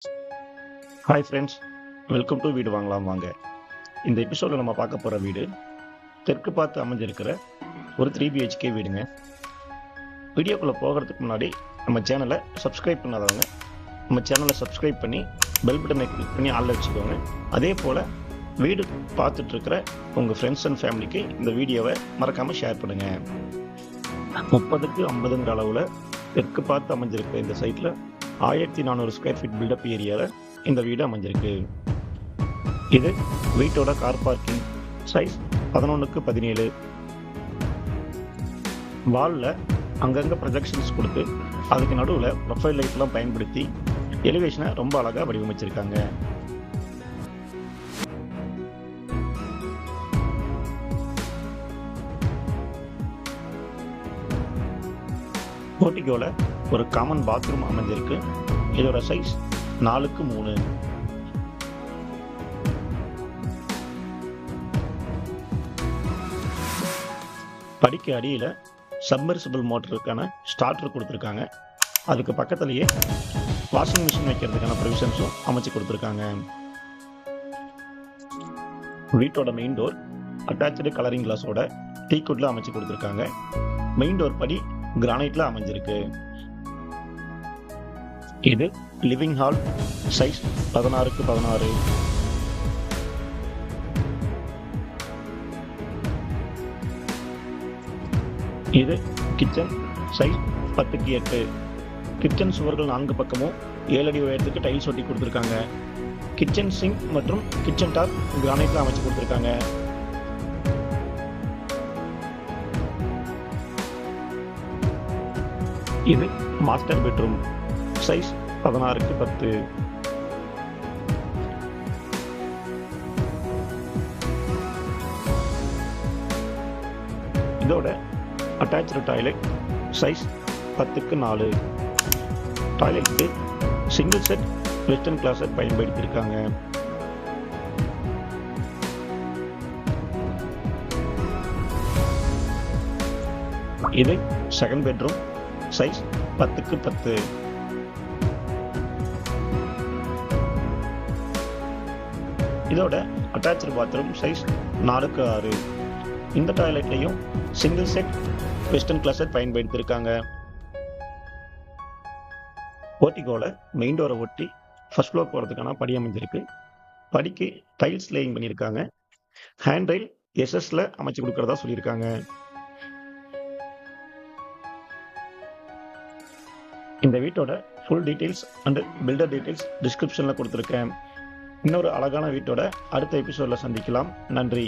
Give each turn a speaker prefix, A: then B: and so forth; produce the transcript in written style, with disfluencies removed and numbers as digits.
A: Hi friends, welcome to வீடு வாங்கலாம் வாங்க. இந்த எபிசோடில் நம்ம பார்க்க போகிற வீடு தெற்கு பார்த்து அமைஞ்சிருக்கிற ஒரு 3BHK வீடுங்க. வீடியோக்குள்ளே போகிறதுக்கு முன்னாடி நம்ம சேனலை சப்ஸ்கிரைப் பண்ணாதவங்க நம்ம சேனலை சப்ஸ்கிரைப் பண்ணி பெல் பட்டனை கிளிக் பண்ணி ஆளில் வச்சுக்கோங்க. அதே போல் வீடு பார்த்துட்ருக்கிற உங்கள் ஃப்ரெண்ட்ஸ் அண்ட் ஃபேமிலிக்கு இந்த வீடியோவை மறக்காமல் ஷேர் பண்ணுங்கள். 30க்கு 50ங்கிற அளவில் தெற்கு பார்த்து அமைஞ்சிருக்கிற இந்த சைட்டில் 1400 ஸ்கொயர் ஃபீட் பில்டப் ஏரியாவில் இந்த வீடு அமைஞ்சிருக்கு. இது வீட்டோட கார் பார்க்கிங் சைஸ் 11க்கு 17. வாலில் அங்கங்கே ப்ரொஜெக்ஷன்ஸ் கொடுத்து அதுக்கு நடுவில் ப்ரொஃபைல் லைட்லாம் பயன்படுத்தி எலிவேஷனை ரொம்ப அழகாக வடிவமைச்சிருக்காங்க. போர்ட்டிகோவில் ஒரு காமன் பாத்ரூம் அமைஞ்சிருக்கு. இதோட சைஸ் 4க்கு 3. படிக்க அடியில் சப்மர்சிபிள் மோட்டருக்கான ஸ்டார்டர் கொடுத்துருக்காங்க. அதுக்கு பக்கத்துலேயே வாஷிங் மிஷின் வைக்கிறதுக்கான ப்ரொவிஷன்ஸும் அமைச்சு கொடுத்துருக்காங்க. வீட்டோட மெயின் டோர் அட்டாச்சு கலரிங் கிளாஸோட டீக்குட்ல அமைச்சு கொடுத்துருக்காங்க. மெயின் டோர் படி கிரானைட்ல அமைஞ்சிருக்கு. இது லிவிங் ஹால் சைஸ் 16க்கு 16. இது கிச்சன் சைஸ் 10க்கு 8. கிச்சன் சுவர்கள் 4 பக்கமும் 7 அடி உயரத்துக்கு டைல்ஸ் ஒட்டி கொடுத்துருக்காங்க. கிச்சன் சிங்க் மற்றும் கிச்சன் டாப் கிரானைட்ல அமைச்சு கொடுத்துருக்காங்க. இது மாஸ்டர் பெட்ரூம் சைஸ் 16க்கு 10. இதோட அட்டாச்சு டாய்லெட் சைஸ் 10க்கு 4. டாய்லெட்டுக்கு சிங்கிள் செட் வெஸ்டர்ன் கிளாஸட் பயன்படுத்தியிருக்காங்க. இது செகண்ட் பெட்ரூம் சைஸ் 10க்கு 10. இதோட அட்டாச்சு பாத்ரூம் சைஸ் 4க்கு 6. இந்த டாய்லெட்லையும் சிங்கிள் செட் வெஸ்டர்ன் கிளாஸட் பயன்படுத்தியிருக்காங்க. போர்ட்டிகோவில் மெயின் டோரை ஒட்டி ஃபர்ஸ்ட் ஃப்ளோர் போகிறதுக்கான படி அமைஞ்சிருக்கு. படிக்கு டைல்ஸ் லேயிங் பண்ணியிருக்காங்க. ஹேண்ட் ரெயில் எஸ்எஸ்ல அமைச்சு கொடுக்கறதா சொல்லியிருக்காங்க. இந்த வீட்டோட full details and builder details டிஸ்கிரிப்ஷனில் கொடுத்துருக்கேன். இன்னொரு அழகான வீட்டோட அடுத்த எபிசோடில் சந்திக்கலாம். நன்றி.